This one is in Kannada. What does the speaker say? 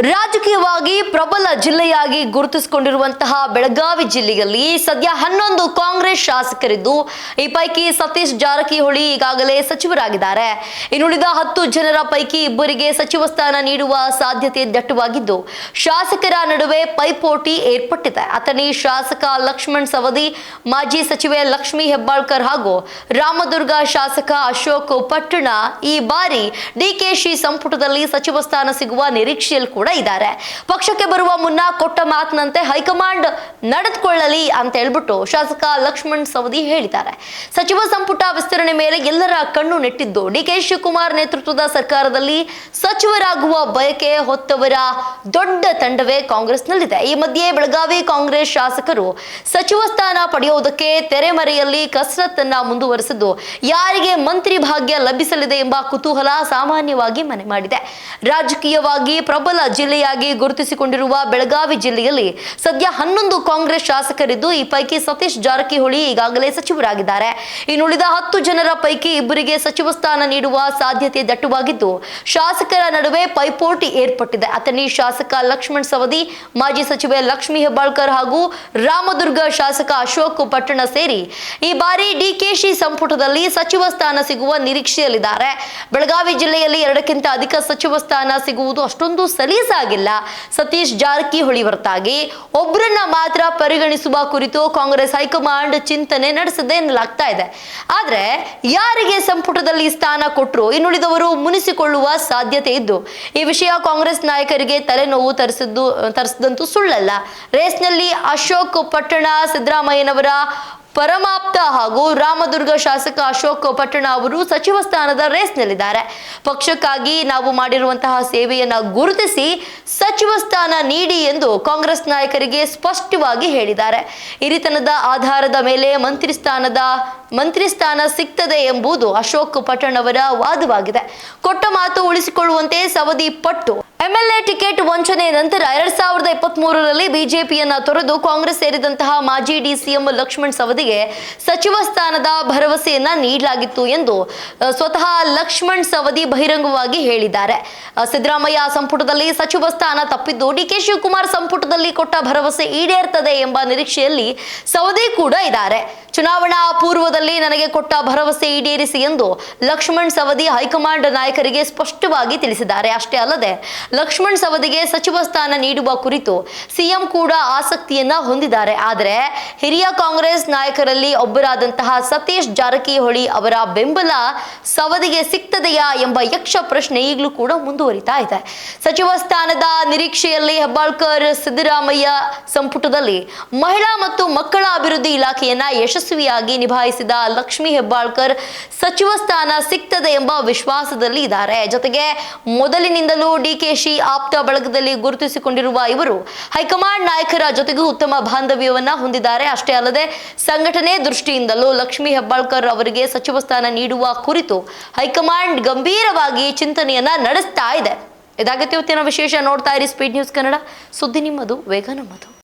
ರಾಜಕೀಯವಾಗಿ ಪ್ರಬಲ ಜಿಲ್ಲೆಯಾಗಿ ಗುರುತಿಸಿಕೊಂಡಿರುವಂತಹ ಬೆಳಗಾವಿ ಜಿಲ್ಲೆಯಲ್ಲಿ ಸದ್ಯ 11 ಕಾಂಗ್ರೆಸ್ ಶಾಸಕರಿದ್ದು ಈ ಪೈಕಿ ಸತೀಶ್ ಜಾರಕಿಹೊಳಿ ಈಗಾಗಲೇ ಸಚಿವರಾಗಿದ್ದಾರೆ. ಇನ್ನುಳಿದ 10 ಜನರ ಪೈಕಿ ಇಬ್ಬರಿಗೆ ಸಚಿವ ಸ್ಥಾನ ನೀಡುವ ಸಾಧ್ಯತೆ ದಟ್ಟವಾಗಿದ್ದು ಶಾಸಕರ ನಡುವೆ ಪೈಪೋಟಿ ಏರ್ಪಟ್ಟಿದೆ. ಅಥಣಿ ಶಾಸಕ ಲಕ್ಷ್ಮಣ್ ಸವದಿ, ಮಾಜಿ ಸಚಿವೆ ಲಕ್ಷ್ಮೀ ಹೆಬ್ಬಾಳ್ಕರ್ ಹಾಗೂ ರಾಮದುರ್ಗ ಶಾಸಕ ಅಶೋಕ್ ಪಟ್ಟಣ ಈ ಬಾರಿ ಡಿಕೆಶಿ ಸಂಪುಟದಲ್ಲಿ ಸಚಿವ ಸ್ಥಾನ ಸಿಗುವ ನಿರೀಕ್ಷೆಯಲ್ಲಿ ಇದ್ದಾರೆ. ಪಕ್ಷಕ್ಕೆ ಬರುವ ಮುನ್ನ ಕೊಟ್ಟ ಮಾತಿನಂತೆ ಹೈಕಮಾಂಡ್ ನಡೆದುಕೊಳ್ಳಲಿ ಅಂತ ಹೇಳ್ಬಿಟ್ಟು ಶಾಸಕ ಲಕ್ಷ್ಮಣ್ ಸವದಿ ಹೇಳಿದ್ದಾರೆ. ಸಚಿವ ಸಂಪುಟ ವಿಸ್ತರಣೆ ಮೇಲೆ ಎಲ್ಲರ ಕಣ್ಣು ನೆಟ್ಟಿದ್ದು ಡಿಕೆ ಶಿವಕುಮಾರ್ ನೇತೃತ್ವದ ಸರ್ಕಾರದಲ್ಲಿ ಸಚಿವರಾಗುವ ಬಯಕೆ ಹೊತ್ತವರ ದೊಡ್ಡ ತಂಡವೇ ಕಾಂಗ್ರೆಸ್ನಲ್ಲಿದೆ. ಈ ಮಧ್ಯೆ ಬೆಳಗಾವಿ ಕಾಂಗ್ರೆಸ್ ಶಾಸಕರು ಸಚಿವ ಸ್ಥಾನ ಪಡೆಯುವುದಕ್ಕೆ ತೆರೆಮರೆಯಲ್ಲಿ ಕಸರತ್ತನ್ನ ಮುಂದುವರೆಸಿದ್ದು ಯಾರಿಗೆ ಮಂತ್ರಿ ಭಾಗ್ಯ ಲಭಿಸಲಿದೆ ಎಂಬ ಕುತೂಹಲ ಸಾಮಾನ್ಯವಾಗಿ ಮನೆ ಮಾಡಿದೆ. ರಾಜಕೀಯವಾಗಿ ಪ್ರಬಲ ಜಿಲ್ಲೆಯಾಗಿ ಗುರುತಿಸಿಕೊಂಡಿರುವ ಬೆಳಗಾವಿ ಜಿಲ್ಲೆಯಲ್ಲಿ ಸದ್ಯ 11 ಕಾಂಗ್ರೆಸ್ ಶಾಸಕರಿದ್ದು ಈ ಪೈಕಿ ಸತೀಶ್ ಜಾರಕಿಹೊಳಿ ಈಗಾಗಲೇ ಸಚಿವರಾಗಿದ್ದಾರೆ. ಇನ್ನುಳಿದ 10 ಜನರ ಪೈಕಿ ಇಬ್ಬರಿಗೆ ಸಚಿವ ಸ್ಥಾನ ನೀಡುವ ಸಾಧ್ಯತೆ ದಟ್ಟವಾಗಿದ್ದು ಶಾಸಕರ ನಡುವೆ ಪೈಪೋಟಿ ಏರ್ಪಟ್ಟಿದೆ. ಅಥಣಿ ಶಾಸಕ ಲಕ್ಷ್ಮಣ್ ಸವದಿ, ಮಾಜಿ ಸಚಿವೆ ಲಕ್ಷ್ಮೀ ಹೆಬ್ಬಾಳ್ಕರ್ ಹಾಗೂ ರಾಮದುರ್ಗ ಶಾಸಕ ಅಶೋಕ್ ಪಟ್ಟಣ ಸೇರಿ ಈ ಬಾರಿ ಡಿಕೆಶಿ ಸಂಪುಟದಲ್ಲಿ ಸಚಿವ ಸ್ಥಾನ ಸಿಗುವ ನಿರೀಕ್ಷೆಯಲ್ಲಿದ್ದಾರೆ. ಬೆಳಗಾವಿ ಜಿಲ್ಲೆಯಲ್ಲಿ 2ಕ್ಕಿಂತ ಅಧಿಕ ಸಚಿವ ಸ್ಥಾನ ಸಿಗುವುದು ಅಷ್ಟೊಂದು ಸಲೀಸಾಗಿಲ್ಲ. ಸತೀಶ್ ಜಾರಕಿಹೊಳಿ ಹೊರತಾಗಿ ಒಬ್ಬರನ್ನ ಮಾತ್ರ ಪರಿಗಣಿಸುವ ಕುರಿತು ಕಾಂಗ್ರೆಸ್ ಹೈಕಮಾಂಡ್ ಚಿಂತನೆ ನಡೆಸಿದೆ ಎನ್ನಲಾಗ್ತಾ ಇದೆ. ಆದ್ರೆ ಯಾರಿಗೆ ಸಂಪುಟದಲ್ಲಿ ಸ್ಥಾನ ಕೊಟ್ಟರು ಇನ್ನುಳಿದವರು ಮುನಿಸಿಕೊಳ್ಳುವ ಸಾಧ್ಯತೆ ಇದ್ದು ಈ ವಿಷಯ ಕಾಂಗ್ರೆಸ್ ನಾಯಕರಿಗೆ ತಲೆನೋವು ತರಿಸಿದಂತೂ ಸುಳ್ಳಲ್ಲ. ರೇಸ್ನಲ್ಲಿ ಅಶೋಕ್ ಪಟ್ಟಣ ಸಿದ್ದರಾಮಯ್ಯನವರ ಪರಮಾಪ್ತ ಹಾಗೂ ರಾಮದುರ್ಗ ಶಾಸಕ ಅಶೋಕ್ ಪಟ್ಟಣ ಅವರು ಸಚಿವ ಸ್ಥಾನದ ರೇಸ್ನಲ್ಲಿದ್ದಾರೆ. ಪಕ್ಷಕ್ಕಾಗಿ ನಾವು ಮಾಡಿರುವಂತಹ ಸೇವೆಯನ್ನ ಗುರುತಿಸಿ ಸಚಿವ ಸ್ಥಾನ ನೀಡಿ ಎಂದು ಕಾಂಗ್ರೆಸ್ ನಾಯಕರಿಗೆ ಸ್ಪಷ್ಟವಾಗಿ ಹೇಳಿದ್ದಾರೆ. ಹಿರಿತನದ ಆಧಾರದ ಮೇಲೆ ಮಂತ್ರಿ ಸ್ಥಾನ ಸಿಗ್ತದೆ ಎಂಬುದು ಅಶೋಕ್ ಪಟ್ಟಣ ಅವರ ವಾದವಾಗಿದೆ. ಕೊಟ್ಟ ಮಾತು ಉಳಿಸಿಕೊಳ್ಳುವಂತೆ ಸವದಿ ಪಟ್ಟು ಎಂಎಲ್ಎ ಟಿಕೆಟ್ ವಂಚನೆ ನಂತರ 2023ರಲ್ಲಿ ಬಿಜೆಪಿಯನ್ನ ತೊರೆದು ಕಾಂಗ್ರೆಸ್ ಸೇರಿದಂತಹ ಮಾಜಿ ಡಿಸಿಎಂ ಲಕ್ಷ್ಮಣ್ ಸವದಿಗೆ ಸಚಿವ ಸ್ಥಾನದ ಭರವಸೆಯನ್ನ ನೀಡಲಾಗಿತ್ತು ಎಂದು ಸ್ವತಃ ಲಕ್ಷ್ಮಣ್ ಸವದಿ ಬಹಿರಂಗವಾಗಿ ಹೇಳಿದ್ದಾರೆ. ಸಿದ್ದರಾಮಯ್ಯ ಸಂಪುಟದಲ್ಲಿ ಸಚಿವ ಸ್ಥಾನ ತಪ್ಪಿದ್ದು ಡಿಕೆ ಶಿವಕುಮಾರ್ ಸಂಪುಟದಲ್ಲಿ ಕೊಟ್ಟ ಭರವಸೆ ಈಡೇರ್ತದೆ ಎಂಬ ನಿರೀಕ್ಷೆಯಲ್ಲಿ ಸವದಿ ಕೂಡ ಇದ್ದಾರೆ. ಚುನಾವಣಾ ಪೂರ್ವದಲ್ಲಿ ನನಗೆ ಕೊಟ್ಟ ಭರವಸೆ ಈಡೇರಿಸಿ ಎಂದು ಲಕ್ಷ್ಮಣ್ ಸವದಿ ಹೈಕಮಾಂಡ್ ನಾಯಕರಿಗೆ ಸ್ಪಷ್ಟವಾಗಿ ತಿಳಿಸಿದ್ದಾರೆ. ಅಷ್ಟೇ ಅಲ್ಲದೆ ಲಕ್ಷ್ಮಣ್ ಸವದಿಗೆ ಸಚಿವ ಸ್ಥಾನ ನೀಡುವ ಕುರಿತು ಸಿಎಂ ಕೂಡ ಆಸಕ್ತಿಯನ್ನ ಹೊಂದಿದ್ದಾರೆ. ಆದರೆ ಹಿರಿಯ ಕಾಂಗ್ರೆಸ್ ನಾಯಕರಲ್ಲಿ ಒಬ್ಬರಾದಂತಹ ಸತೀಶ್ ಜಾರಕಿಹೊಳಿ ಅವರ ಬೆಂಬಲ ಸವದಿಗೆ ಸಿಗ್ತದೆಯಾ ಎಂಬ ಯಕ್ಷ ಪ್ರಶ್ನೆ ಈಗಲೂ ಕೂಡ ಮುಂದುವರಿತಾ ಇದೆ. ಸಚಿವ ಸ್ಥಾನದ ನಿರೀಕ್ಷೆಯಲ್ಲಿ ಹೆಬ್ಬಾಳ್ಕರ್ ಸಿದ್ದರಾಮಯ್ಯ ಸಂಪುಟದಲ್ಲಿ ಮಹಿಳಾ ಮತ್ತು ಮಕ್ಕಳ ಅಭಿವೃದ್ಧಿ ಇಲಾಖೆಯನ್ನ ಯಶಸ್ವಿಯಾಗಿ ನಿಭಾಯಿಸಿದ ಲಕ್ಷ್ಮೀ ಹೆಬ್ಬಾಳ್ಕರ್ ಸಚಿವ ಸ್ಥಾನ ಸಿಗ್ತದೆ ಎಂಬ ವಿಶ್ವಾಸದಲ್ಲಿ ಇದ್ದಾರೆ. ಜೊತೆಗೆ ಮೊದಲಿನಿಂದಲೂ ಡಿಕೆಶಿ ಆಪ್ತ ಬಳಗದಲ್ಲಿ ಗುರುತಿಸಿಕೊಂಡಿರುವ ಇವರು ಹೈಕಮಾಂಡ್ ನಾಯಕರ ಜೊತೆಗೂ ಉತ್ತಮ ಬಾಂಧವ್ಯವನ್ನ ಹೊಂದಿದ್ದಾರೆ. ಅಷ್ಟೇ ಅಲ್ಲದೆ ಸಂಘಟನೆ ದೃಷ್ಟಿಯಿಂದಲೂ ಲಕ್ಷ್ಮೀ ಹೆಬ್ಬಾಳ್ಕರ್ ಅವರಿಗೆ ಸಚಿವ ಸ್ಥಾನ ನೀಡುವ ಕುರಿತು ಹೈಕಮಾಂಡ್ ಗಂಭೀರವಾಗಿ ಚಿಂತನೆಯನ್ನ ನಡೆಸ್ತಾ ಇದೆ. ಇದಾಗತ್ತೆ ಇವತ್ತಿನ ವಿಶೇಷ. ನೋಡ್ತಾ ಇರಿ ಸ್ಪೀಡ್ ನ್ಯೂಸ್ ಕನ್ನಡ. ಸುದ್ದಿ ನಿಮ್ಮದು, ವೇಗ ನಮ್ಮದು.